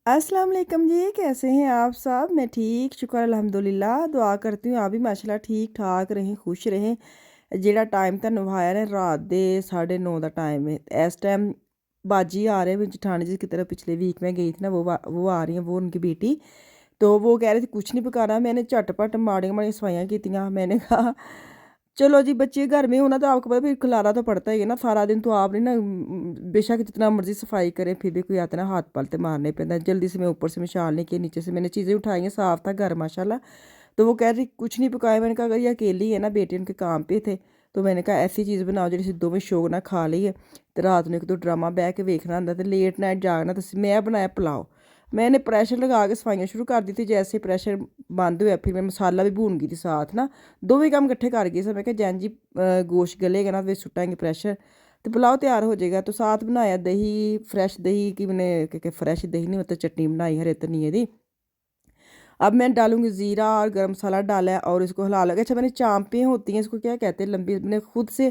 अस्सलाम वालेकुम जी, कैसे हैं आप सब? मैं ठीक, शुक्र अल्हम्दुलिल्लाह। दुआ करती हूँ आप भी माशाल्लाह ठीक ठाक रहें, खुश रहें। ਜਿਹੜਾ ਟਾਈਮ ਤੁਹਾਨੂੰ ਵਿਖਾਇਆ ਨਾ ਰਾਤ ਦੇ 9:30 ਦਾ टाइम है। इस टाइम बाजी आ रहे हैं मेरी जेठानी जी की तरफ। पिछले वीक में गई थी ना, वो आ रही हैं, वो उनकी बेटी। तो वो कह रही थी कुछ नहीं पकाना। मैंने झटपट माड़ियाँ माड़ियाँ सफाइयाँ कीतियाँ। मैंने कहा चलो जी, बच्चे घर में होना तो आपको पता फिर खलारा तो पड़ता ही है ना सारा दिन। तो आप नहीं ना बेशक जितना मर्जी सफाई करें फिर भी कोई आता ना हाथ पालते मारने पैदा। जल्दी से मैं ऊपर से मिशाल नहीं किया, नीचे से मैंने चीज़ें उठाई हैं, साफ़ था घर माशाल्लाह। तो वो कह रही कुछ नहीं पकाया। मैंने कहा अगर ये अकेली है ना, बेटे उनके काम पे थे, तो मैंने कहा ऐसी चीज़ बनाओ जी दोवें शौक ना खा लीए। तो रात में एक दो ड्रामा बह के वेखना होंदा, तो लेट नाइट जागना। तो मैं बनाया पुलाव। मैंने प्रेशर लगा के सफाइयाँ शुरू कर दी थी। जैसे प्रेशर बंद होया फिर मैं मसाला भी भून गई थी साथ ना, दोवें काम इकट्ठे कर गई। मैं कहा जैन जी गोश्त गलेगा ना फिर सुटाएंगे प्रेशर, तो पुलाव तैयार हो जाएगा। तो साथ बनाया दही, फ्रैश दही की मैंने फ्रैश दही नहीं होता, चटनी बनाई हरे धनिए दी। अब मैं डालूँगी ज़ीरा और गरम मसाला डाला है और इसको हिला लगा। अच्छा, मैंने चाँपें होती हैं, इसको क्या कहते हैं, लंबी। मैंने खुद से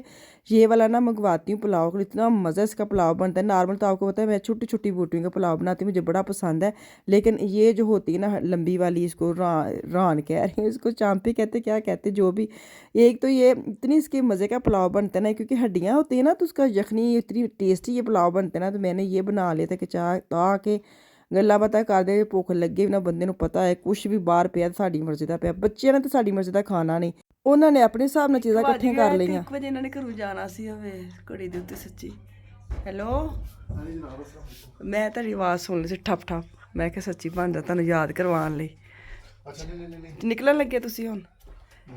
ये वाला ना मंगवाती हूँ पुलाव को। इतना मज़ा इसका पुलाव बनता है। नॉर्मल तो आपको पता है मैं छोटी छोटी बूटियों का पुलाव बनाती हूँ, मुझे बड़ा पसंद है। लेकिन ये जो होती है ना लंबी वाली, इसको रान कह रही हूँ, इसको चाँपे कहते क्या कहते जो भी। एक तो ये इतनी इसके मज़े का पुलाव बनता है ना, क्योंकि हड्डियाँ होती हैं ना, तो उसका यखनी इतनी टेस्टी ये पुलाव बनते हैं ना। तो मैंने ये बना लिया था कि चाह ताकि ਗੱਲਾਂ ਬਾਤਾਂ ਕਰਦੇ ਭੁੱਖ ਲੱਗੇ ਵੀ ਨਾ, ਬੰਦੇ ਨੂੰ ਪਤਾ ਹੈ ਕੁਛ ਵੀ ਬਾਹਰ ਪਿਆ ਸਾਡੀ ਮਰਜ਼ੀ ਦਾ ਪਿਆ। ਬੱਚਿਆਂ ਨੇ ਤਾਂ ਸਾਡੀ ਮਰਜ਼ੀ ਦਾ ਖਾਣਾ ਨਹੀਂ, ਉਹਨਾਂ ਨੇ ਆਪਣੇ ਹਿਸਾਬ ਨਾਲ ਚੀਜ਼ਾਂ ਇਕੱਠੀਆਂ ਕਰ ਲਈਆਂ। 1 ਵਜੇ ਇਹਨਾਂ ਨੇ ਘਰੋਂ ਜਾਣਾ ਸੀ। ਹਵੇ ਘੜੀ ਦੇ ਉੱਤੇ ਸੱਚੀ। ਹੈਲੋ, ਮੈਂ ਤੁਹਾਡੀ ਆਵਾਜ਼ ਸੁਣ ਲਈ ਸੀ ਠੱਪ ਠੱਪ। ਮੈਂ ਕਿਹਾ ਸੱਚੀ ਭਾਂਜਾ ਤੁਹਾਨੂੰ ਯਾਦ ਕਰਵਾਉਣ ਲਈ। ਅੱਛਾ ਨਹੀਂ ਨਿਕਲਣ ਲੱਗੇ ਤੁਸੀਂ ਹੁਣ?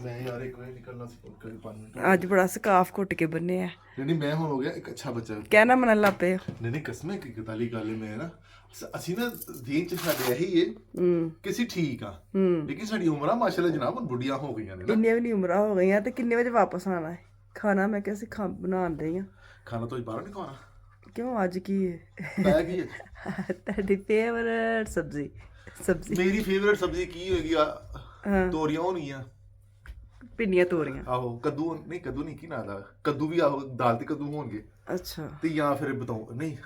ਮੈਂ ਯਾਰ ਇੱਕ ਵਾਰ ਨਿਕਲਣਾ ਸੀ ਕਦੇ 5 ਮਿੰਟ। ਅੱਜ ਬੜਾ ਸਕਾਫ ਘੁੱਟ ਕੇ ਬੰਨੇ ਆ। ਨਹੀਂ ਮੈਂ ਹੁਣ ਹੋ ਗਿਆ ਇੱਕ ਅੱਛਾ ਬੱਚਾ। ਕਹਿਣਾ ਮੰਨਣ ਲੱਗ ਪਏ। ਨਹੀਂ ਕਸਮ ਹੈ ਕਿ ਗਤਾਲੀ ਗੱਲ ਮੈਂ ਨਾ ਅਸੀਂ ਨਾ ਦੀਨ ਚ ਸਾਡੇ ਇਹੀ ਹੈ ਕਿ ਅਸੀਂ ਠੀਕ ਆ, ਲੇਕਿਨ ਸਾਡੀ ਉਮਰਾਂ ਮਾਸ਼ਾਅੱਲਾ ਜਨਾਬ ਬੁੱਢੀਆਂ ਹੋ ਗਈਆਂ ਨੇ ਨਾ। ਇੰਨੀਆਂ ਵੀ ਨਹੀਂ ਉਮਰਾਂ ਹੋ ਗਈਆਂ। ਤੇ ਕਿੰਨੇ ਵਜੇ ਵਾਪਸ ਆਣਾ ਹੈ? ਖਾਣਾ ਮੈਂ ਕਿਹਾ ਅਸੀਂ ਬਣਾਉਣ ਦੇ ਆ। ਖਾਣਾ ਤਾਂ ਬਾਹਰੋਂ ਨਹੀਂ ਖਾਣਾ। ਕਿਉਂ ਅੱਜ ਕੀ ਹੈ? ਮੈਂ ਕੀ ਹੈ ਤੁਹਾਡੀ ਫੇਵਰਟ ਸਬਜ਼ੀ? ਮੇਰੀ ਫੇਵਰਟ ਸਬਜ਼ੀ ਕੀ ਹੋਏਗੀ ਆ? ਤੋਰੀਆਂ ਹੋਣਗੀਆਂ, ਭਿੰਡੀਆਂ ਤੋਰੀਆਂ। ਆਹੋ ਕੱਦੂ ਨਹੀਂ ਕੀ ਨਾਂ ਦਾ ਕੱਦੂ ਵੀ, ਆਹੋ ਦਾਲ ਤੇ ਕੱਦੂ ਹੋਣਗੇ। ਅੱਛਾ, ਤੇ ਜਾਂ ਫਿਰ ਬਤਾਓ ਨਹੀਂ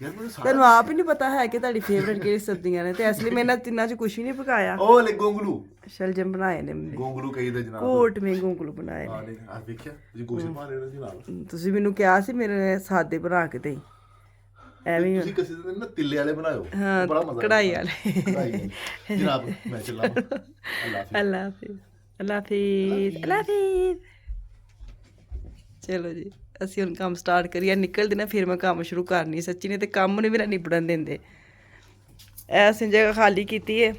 ਯਾਰ ਮੈਨੂੰ ਤੈਨੂੰ ਆਪ ਹੀ ਨਹੀਂ ਪਤਾ ਹੈ ਕਿ ਤੁਹਾਡੀ ਫੇਵਰਟ ਕਿਹੜੀ ਸਬਜ਼ੀਆਂ ਨੇ, ਤੇ ਇਸ ਲਈ ਮੈਂ ਇਹਨਾਂ ਤਿੰਨਾਂ ਚ ਕੁਛ ਵੀ ਨਹੀਂ ਪਕਾਇਆ। ਉਹ ਲੈ ਗੋਂਗਲੂ ਸ਼ਲਜਮ ਬਣਾਏ ਨੇ ਮੰਮੀ। ਗੋਂਗਲੂ ਕਹੀਦਾ ਜਨਾਬ, ਕੋਟ ਮੇ ਗੋਂਗਲੂ ਬਣਾਏ ਆ ਦੇਖ ਆ ਵੇਖਿਆ ਤੁਸੀਂ ਗੋਸ਼ਤ ਪਾ ਰਹੇ ਹੋ ਜੀ ਨਾਲ। ਤੁਸੀਂ ਮੈਨੂੰ ਕਿਹਾ ਸੀ ਮੇਰੇ ਸਾਦੇ ਬਣਾ ਕੇ ਦੇਈ, ਐਵੇਂ ਤੁਸੀਂ ਕਿਸੇ ਦਿਨ ਨਾ ਤਿੱਲੇ ਵਾਲੇ ਬਣਾਇਓ, ਹਾਂ, ਬੜਾ ਮਜ਼ਾ ਕੜਾਈ ਵਾਲੇ। ਜਨਾਬ ਮੈਂ ਚੱਲਾਂ। ਅੱਲਾ ਹਾਫਿਜ਼, ਅੱਲਾ ਹਾਫਿਜ਼, ਅੱਲਾ ਹਾਫਿਜ਼। ਚਲੋ ਜੀ, ਅਸੀਂ ਹੁਣ ਕੰਮ ਸਟਾਰਟ ਕਰੀਏ। ਨਿਕਲਦੇ ਨਾ ਫਿਰ ਮੈਂ ਕੰਮ ਸ਼ੁਰੂ ਕਰਨੀ ਸੱਚੀ ਨੇ, ਤੇ ਕੰਮ ਨਹੀਂ ਮੇਰਾ ਨਿਬੜਨ ਦਿੰਦੇ। ਐਸੀ ਜਗ੍ਹਾ ਖਾਲੀ ਕੀਤੀ ਹੈ,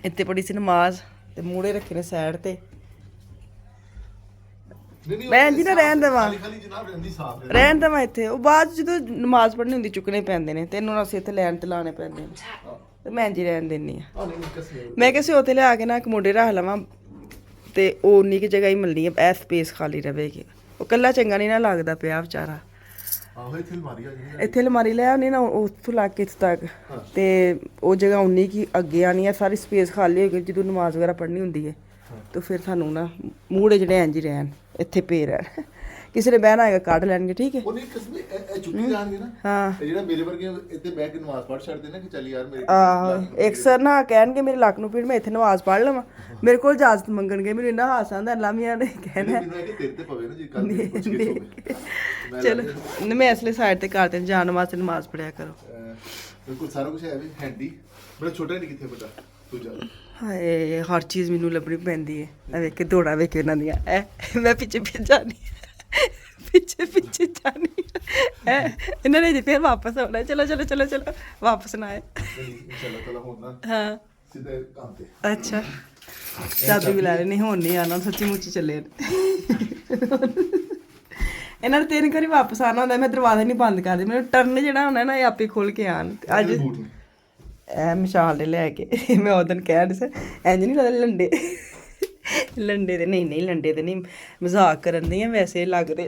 ਇੱਥੇ ਪੜੀ ਸੀ ਨਮਾਜ਼, ਤੇ ਮੂੜੇ ਰੱਖੇ ਨੇ ਸਾਈਡ ਤੇ। ਮੈਂ ਜੀ ਨਾ ਰਹਿਣ ਦੇਵਾਂ, ਰਹਿਣ ਦੇਵਾਂ ਇੱਥੇ। ਉਹ ਬਾਅਦ ਜਦੋਂ ਨਮਾਜ਼ ਪੜ੍ਹਨੀ ਹੁੰਦੀ ਚੁੱਕਣੇ ਪੈਂਦੇ ਨੇ, ਤੇ ਇਹਨੂੰ ਅਸੀਂ ਇੱਥੇ ਲੈਣ ਤੇ ਲਾਉਣੇ ਪੈਂਦੇ ਨੇ, ਤੇ ਮੈਂ ਜੀ ਰਹਿਣ ਦਿੰਦੀ ਹਾਂ। ਮੈਂ ਕਿਸੇ ਉੱਥੇ ਲਿਆ ਕੇ ਨਾ ਇੱਕ ਮੁੰਡੇ ਰੱਖ ਲਵਾਂ, ਤੇ ਉਹ ਉਨੀ ਕੁ ਜਗ੍ਹਾ ਹੀ ਮਿਲਣੀ ਹੈ, ਇਹ ਸਪੇਸ ਖਾਲੀ ਰਵੇਗੀ। ਉਹ ਇਕੱਲਾ ਚੰਗਾ ਨਹੀਂ ਨਾ ਲੱਗਦਾ ਪਿਆ ਵਿਚਾਰਾ। ਇੱਥੇ ਅਲਮਾਰੀ ਲੈ ਆਉਣੀ ਨਾ ਉੱਥੋਂ ਲਾ ਕੇ ਇੱਥੇ ਤੱਕ, ਤੇ ਉਹ ਜਗ੍ਹਾ ਉਨੀ ਕੀ ਅੱਗੇ ਆਉਣੀ ਹੈ, ਸਾਰੀ ਸਪੇਸ ਖਾਲੀ ਹੋ ਗਈ। ਜਦੋਂ ਨਮਾਜ਼ ਵਗੈਰਾ ਪੜ੍ਹਨੀ ਹੁੰਦੀ ਹੈ ਤਾਂ ਫਿਰ ਸਾਨੂੰ ਨਾ ਮੂਹਰੇ ਜਿਹੜੇ ਇੰਝ ਹੀ ਰਹਿਣ, ਇੱਥੇ ਪਏ ਰਹਿਣ। ਕਿਸੇ ਨੇ ਬਹਿਣਾ ਹੈਗਾ ਕੱਢ ਲੈਣਗੇ, ਠੀਕ ਹੈ। ਹਾਂ, ਆਹੋ, ਇੱਕ ਸਰ ਨਾ ਕਹਿਣਗੇ ਮੇਰੇ ਲੱਕ ਨੂੰ ਪੀੜ, ਮੈਂ ਇੱਥੇ ਨਮਾਜ਼ ਪੜ੍ਹ ਲਵਾਂ, ਮੇਰੇ ਕੋਲ ਇਜਾਜ਼ਤ ਮੰਗਣਗੇ। ਮੈਨੂੰ ਇੰਨਾ ਹਾਸਾ ਆਉਂਦਾ, ਲਾਮੀਆਂ ਨੇ ਕਹਿਣਾ। ਚਲੋ ਮੈਂ ਇਸ ਲਈ ਸਾਈਡ ਤੇ ਕਰ ਦਿੰਦੀ, ਜਾਣ ਵਾਸਤੇ ਨਮਾਜ਼ ਪੜ੍ਹਿਆ ਕਰੋ। ਬਿਲਕੁਲ ਸਾਰਾ ਕੁਝ ਹੈ ਵੀ ਹੈਂਡੀ, ਬੜਾ ਛੋਟਾ ਨਹੀਂ ਕਿੱਥੇ ਵੱਡਾ ਤੂੰ ਜਾ। ਹਾਏ, ਹਰ ਚੀਜ਼ ਮੈਨੂੰ ਲੱਭਣੀ ਪੈਂਦੀ ਹੈ। ਵੇਖ ਕੇ ਦੌੜਾ ਵੇਖ ਕੇ ਉਹਨਾਂ ਦੀਆਂ, ਮੈਂ ਪਿੱਛੇ ਜਾਣੀ, ਪਿੱਛੇ ਜਾਣੀ ਹੈ। ਇਹਨਾਂ ਨੇ ਜੀ ਫਿਰ ਵਾਪਸ ਆਉਣਾ। ਚਲੋ ਚਲੋ ਚਲੋ ਚਲੋ, ਵਾਪਸ ਨਾ ਆਏ। ਹਾਂ, ਅੱਛਾ, ਚਾਬੀ ਵੀ ਲੈ ਰਹੇ ਨਹੀਂ, ਹੁਣ ਨਹੀਂ ਆਉਣਾ, ਸੱਚੀ ਮੁੱਚੀ ਚੱਲੇ। ਇਹਨਾਂ ਨੇ 3 ਵਾਰੀ ਵਾਪਸ ਆਉਣਾ ਹੁੰਦਾ, ਮੈਂ ਦਰਵਾਜ਼ਾ ਨਹੀਂ ਬੰਦ ਕਰਦੀ। ਮੈਨੂੰ ਟਰਨ ਜਿਹੜਾ ਹੁੰਦਾ ਨਾ, ਇਹ ਆਪੇ ਖੋਲ ਕੇ ਆਉਣ। ਅੱਜ ਇਹ ਮਿਸਾਲ ਦੇ ਲੈ ਕੇ ਮੈਂ ਉਹ ਦਿਨ ਕਹਿ ਰਹੀ ਸੀ, ਇੰਝ ਨਹੀਂ ਲੱਗਦਾ ਲੰਡੇ ਲੰਡੇ ਦੇ ਨਹੀਂ ਲੰਡੇ ਦੇ ਨਹੀਂ, ਮਜ਼ਾਕ ਕਰਨ ਦੀ ਆ, ਵੈਸੇ ਲੱਗਦੇ।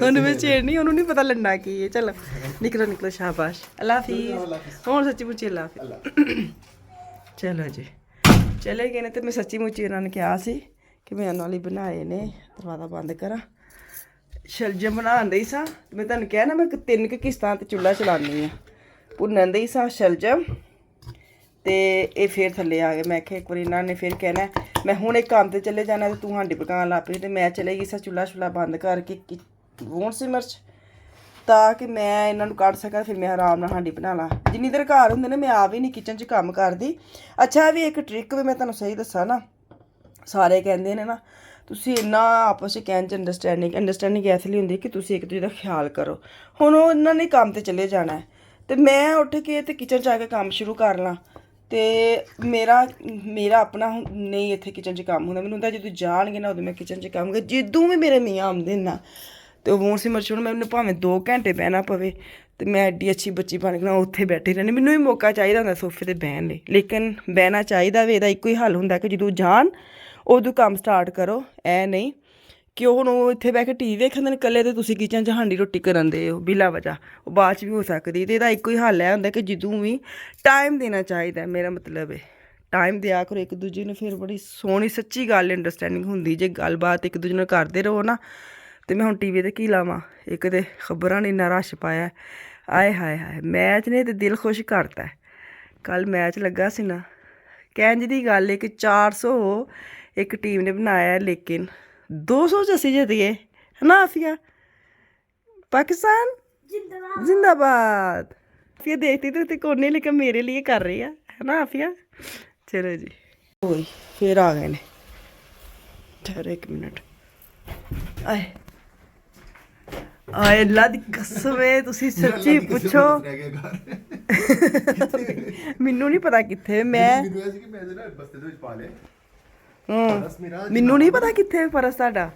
ਉਹਨੂੰ ਮੈਂ ਛੇੜਨੀ, ਉਹਨੂੰ ਨਹੀਂ ਪਤਾ ਲੰਡਾ ਕੀ ਹੈ। ਚਲੋ ਨਿਕਲੋ ਸ਼ਾਬਾਸ਼, ਅੱਲਾ ਹਾਫਿਜ਼। ਹੁਣ ਸੱਚੀ ਮੁੱਚੀ ਅੱਲਾ ਹਾਫਿਜ਼। ਚਲੋ ਜੀ, ਚਲੇ ਗਏ ਨੇ। ਤੇ ਮੈਂ ਸੱਚੀ ਮੁੱਚੀ ਇਹਨਾਂ ਨੇ ਕਿਹਾ ਸੀ ਕਿ ਮੈਂ ਉਹਨਾਂ ਲਈ ਬਣਾਏ ਨੇ। ਦਰਵਾਜ਼ਾ ਬੰਦ ਕਰਾਂ। ਸ਼ਲਜਮ ਬਣਾਉਣ ਡਈ ਸਾਂ, ਮੈਂ ਤੁਹਾਨੂੰ ਕਿਹਾ ਨਾ ਮੈਂ 3 ਕਿਸ਼ਤਾਂ 'ਤੇ ਚੁੱਲ੍ਹਾ ਚਲਾਉਂਦੀ ਹਾਂ। ਭੁੰਨਣ ਦੇ ਹੀ ਸਾਂ ਸ਼ਲਜਮ ਤੇ ਇਹ ਫੇਰ ਥੱਲੇ ਆ ਗਏ। ਮੈਂ ਕਿਹਾ ਇੱਕ ਵਾਰੀ ਇਹਨਾਂ ਨੇ ਫਿਰ ਕਹਿਣਾ ਮੈਂ ਹੁਣ ਇੱਕ ਕੰਮ ਤੇ ਚੱਲੇ ਜਾਣਾ ਤੇ ਤੂੰ ਹਾਂਡੀ ਪਕਾਉਣ ਲੱਗ ਪਈ, ਤੇ ਮੈਂ ਚਲੇ ਗਈ ਸਾਂ ਚੁੱਲ੍ਹਾ ਛੁੱਲਾ ਬੰਦ ਕਰਕੇ ਵੋਣ ਸਿਮਰਚ, ਤਾਂ ਕਿ ਮੈਂ ਇਹਨਾਂ ਨੂੰ ਕੱਢ ਸਕਾਂ, ਫਿਰ ਮੈਂ ਆਰਾਮ ਨਾਲ ਹਾਂਡੀ ਬਣਾ ਲਾਂ। ਜਿੰਨੀ ਦੇਰ ਘਰ ਹੁੰਦੇ ਨੇ ਮੈਂ ਆਪ ਹੀ ਨਹੀਂ ਕਿਚਨ 'ਚ ਕੰਮ ਕਰਦੀ। ਅੱਛਾ ਵੀ ਇੱਕ ਟ੍ਰਿਕ ਵੀ ਮੈਂ ਤੁਹਾਨੂੰ ਸਹੀ ਦੱਸਾਂ ਨਾ, ਸਾਰੇ ਕਹਿੰਦੇ ਨੇ ਨਾ ਤੁਸੀਂ ਇੰਨਾ ਆਪਸ 'ਚ ਕਹਿਣ 'ਚ ਅੰਡਰਸਟੈਂਡਿੰਗ ਇਸ ਲਈ ਹੁੰਦੀ ਕਿ ਤੁਸੀਂ ਇੱਕ ਦੂਜੇ ਦਾ ਖਿਆਲ ਕਰੋ। ਹੁਣ ਉਹ ਇਹਨਾਂ ਨੇ ਕੰਮ ਤੇ ਚਲੇ ਜਾਣਾ ਤੇ ਮੈਂ ਉੱਠ ਕੇ ਤੇ ਕਿਚਨ 'ਚ ਆ ਕੇ ਕੰਮ ਸ਼ੁਰੂ ਕਰ ਲਾਂ, ਤੇ ਮੇਰਾ ਆਪਣਾ ਨਹੀਂ ਇੱਥੇ ਕਿਚਨ 'ਚ ਕੰਮ ਹੁੰਦਾ। ਮੈਨੂੰ ਹੁੰਦਾ ਜਦੋਂ ਜਾਣਗੇ ਨਾ ਉਦੋਂ ਮੈਂ ਕਿਚਨ 'ਚ ਕੰਮ ਕਰ, ਜਦੋਂ ਵੀ ਮੇਰੇ ਮੀਆਂ ਆਉਂਦੇ ਨਾ ਤੇ ਉਹ ਵੋਣ ਸਿਮਰ ਛੋੜ ਮੈਨੂੰ ਭਾਵੇਂ 2 ਘੰਟੇ ਬਹਿਣਾ ਪਵੇ ਤੇ ਮੈਂ ਐਡੀ ਅੱਛੀ ਬੱਚੀ ਬਣ ਕੇ ਨਾ ਉੱਥੇ ਬੈਠੀ ਰਹਿੰਦੀ। ਮੈਨੂੰ ਵੀ ਮੌਕਾ ਚਾਹੀਦਾ ਹੁੰਦਾ ਸੋਫੇ 'ਤੇ ਬਹਿਣ ਲਈ, ਲੇਕਿਨ ਬਹਿਣਾ ਚਾਹੀਦਾ ਵੀ। ਇਹਦਾ ਇੱਕੋ ਹੀ ਹੱਲ ਹੁੰਦਾ ਕਿ ਜਦੋਂ ਜਾਣ ਉਦੋਂ ਕੰਮ ਸਟਾਰਟ ਕਰੋ। ਇਹ ਨਹੀਂ ਕਿ ਉਹ ਹੁਣ ਉਹ ਇੱਥੇ ਬਹਿ ਕੇ ਟੀਵੀ ਵੇਖਣ ਦੇ ਇਕੱਲੇ ਤੇ ਤੁਸੀਂ ਕਿਚਨ 'ਚ ਹਾਂਡੀ ਰੋਟੀ ਕਰਨ ਦੇ ਹੋ ਬਿਲਾ ਵਜ੍ਹਾ, ਉਹ ਬਾਅਦ 'ਚ ਵੀ ਹੋ ਸਕਦੀ। ਤੇ ਇਹਦਾ ਇੱਕੋ ਹੀ ਹੱਲ ਇਹ ਹੁੰਦਾ ਕਿ ਜਦੋਂ ਵੀ ਟਾਈਮ ਦੇਣਾ ਚਾਹੀਦਾ। ਮੇਰਾ ਮਤਲਬ ਹੈ ਟਾਈਮ ਦਿਆ ਕਰੋ ਇੱਕ ਦੂਜੇ ਨੂੰ, ਫਿਰ ਬੜੀ ਸੋਹਣੀ ਸੱਚੀ ਗੱਲ ਅੰਡਰਸਟੈਂਡਿੰਗ ਹੁੰਦੀ। ਜੇ ਗੱਲਬਾਤ ਇੱਕ ਦੂਜੇ ਨਾਲ ਕਰਦੇ ਰਹੋ ਨਾ, ਤੇ ਮੈਂ ਹੁਣ ਟੀਵੀ 'ਤੇ ਕੀ ਲਾਵਾਂ, ਇੱਕ ਤਾਂ ਖਬਰਾਂ ਨੇ ਇੰਨਾ ਰਸ਼ ਪਾਇਆ, ਆਏ ਹਾਏ ਹਾਏ ਮੈਚ ਨੇ ਤਾਂ ਦਿਲ ਖੁਸ਼ ਕਰਤਾ। ਕੱਲ੍ਹ ਮੈਚ ਲੱਗਾ ਸੀ ਨਾ, ਕਹਿਣ ਦੀ ਗੱਲ ਹੈ ਕਿ 400 ਇੱਕ ਟੀਮ ਨੇ ਬਣਾਇਆ, ਲੇਕਿਨ 200 ਚ ਅਸੀਂ ਜਿੱਤ ਗਏ, ਹੈ ਨਾ ਆਫੀਆ? ਪਾਕਿਸਤਾਨ जिंदाबाद। आफिया देखती तो कोने लेकिन मेरे लिए कर रही है ना आफिया। चलो जी ओए फिर आ गए ने, ठहरो 1 मिनट। आए आए अल्लाह दी कसम है तुसी सच्ची पूछो ਮੈਨੂੰ ਨਹੀਂ ਪਤਾ ਕਿੱਥੇ ਮੈਂ ਮੈਨੂੰ ਨਹੀਂ ਪਤਾ ਕਿੱਥੇ ਪਰਸ ਤੁਹਾਡਾ।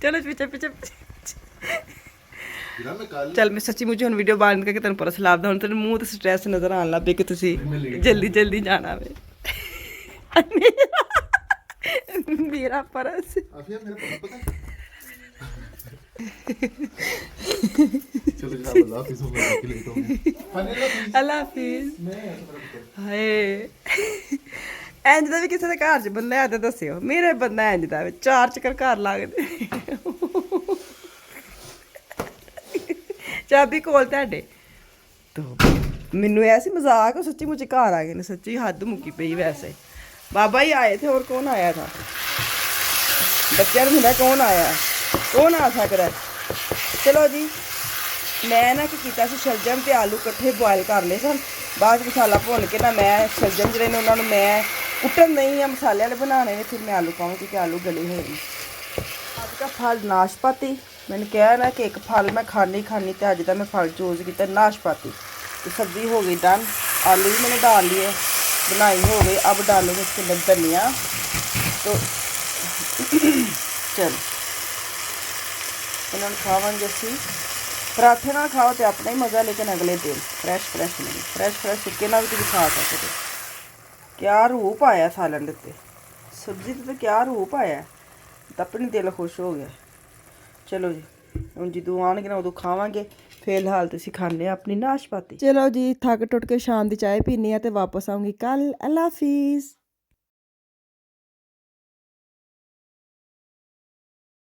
चलो पीछे पीछे चल मैं सच्ची मुझे ਹੁਣ ਵੀਡੀਓ ਬਾਅਦ ਕਰਕੇ ਤੈਨੂੰ ਪਰਸ ਲਾਭਦਾ। ਹੁਣ ਤੈਨੂੰ ਮੂੰਹ ਤੇ ਸਟ੍ਰੈਸ ਨਜ਼ਰ ਆਉਣ ਲੱਗ ਪਈ ਕਿ ਤੁਸੀਂ ਜਲਦੀ ਜਲਦੀ ਜਾਣਾ ਵੇ। ਮੇਰਾ ਪਰਸ ਚਲੋ ਜਨਾਬ ਅੱਲਾਹ ਹਾਫਿਜ਼, ਹੋ ਗਿਆ ਕਿ ਲੇਟ ਹੋ ਗਿਆ। ਅੱਲਾਹ ਹਾਫਿਜ਼। ਹਾਏ ਇੰਜ ਦਾ ਵੀ ਕਿਸੇ ਦੇ ਘਰ 'ਚ ਬੰਦਾ ਹੈ ਤਾਂ ਦੱਸਿਓ। ਮੇਰੇ ਬੰਦਾ ਇੰਜ ਦਾ 4 ਚੱਕਰ ਘਰ ਲੱਗਦੇ। ਚਾਬੀ ਕੋਲ ਤੁਹਾਡੇ ਤੋ ਮੈਨੂੰ ਐਸੀ ਮਜ਼ਾਕ ਸੱਚੀ ਮੁੱਚੀ ਘਰ ਆ ਗਏ ਨੇ, ਸੱਚੀ ਹੱਦ ਮੁੱਕੀ ਪਈ। ਵੈਸੇ ਬਾਬਾ ਹੀ ਆਏ थे और कौन आया था? ਬੱਚਿਆਂ ਨੂੰ ਹੁੰਦਾ ਕੌਣ ਆਇਆ, ਕੌਣ ਆ ਸਕਦਾ। ਚਲੋ ਜੀ ਮੈਂ ਨਾ ਕੀ ਕੀਤਾ ਸੀ, ਸ਼ਲਜਮ ਤੇ ਆਲੂ ਇਕੱਠੇ ਬੋਇਲ ਕਰ ਲਏ ਸਨ। ਬਾਅਦ 'ਚ ਮਸਾਲਾ ਭੁੰਨ ਕੇ ਨਾ ਮੈਂ ਸ਼ਲਜਮ ਜਿਹੜੇ ਨੇ ਉਹਨਾਂ ਨੂੰ ਮੈਂ ਕੁੱਟਣ ਨਹੀਂ ਆ, ਮਸਾਲੇ ਵਾਲੇ ਬਣਾਉਣੇ ਨੇ। ਫਿਰ ਮੈਂ ਆਲੂ ਪਾਵਾਂ ਕਿਉਂਕਿ ਆਲੂ ਗਲੇ ਹੋਏ ਨੇ। ਅੱਜ ਦਾ ਫਲ ਨਾਸ਼ਪਾਤੀ। मैंने कहा ना कि एक फल मैं खानी तो अज का मैं फल चूज किया नाशपाती। तो सब्ज़ी हो गई डन, आलू भी मैंने डाल लिए, बनाई हो गई। अब डालूंगी इसके अंदर धनिया। तो चल इन्होंने खावे असी पराठे ना खाओ तो अपना ही मज़ा, लेकिन अगले दिन फ्रैश नहीं, फ्रैश सुके ना भी तुम खा सकते। क्या रूप आया सालन के सब्जी तो क्या रूप आया, तो अपनी दिल खुश हो गया। चलो जी ਹੁਣ ਜਦੋਂ ਆਉਣਗੇ ਨਾ ਉਦੋਂ ਖਾਵਾਂਗੇ। ਫਿਲਹਾਲ ਤੁਸੀਂ ਖਾਣੇ ਆਪਣੀ ਨਾਸ਼ਪਾਤੀ। ਚਲੋ ਜੀ ਥੱਕ ਟੁੱਟ ਕੇ ਸ਼ਾਮ ਦੀ ਚਾਹ ਪੀਣੀ ਆ ਤੇ ਵਾਪਸ ਆਉਂਗੀ ਕੱਲ। ਅੱਲਾ ਹਾਫਿਜ਼।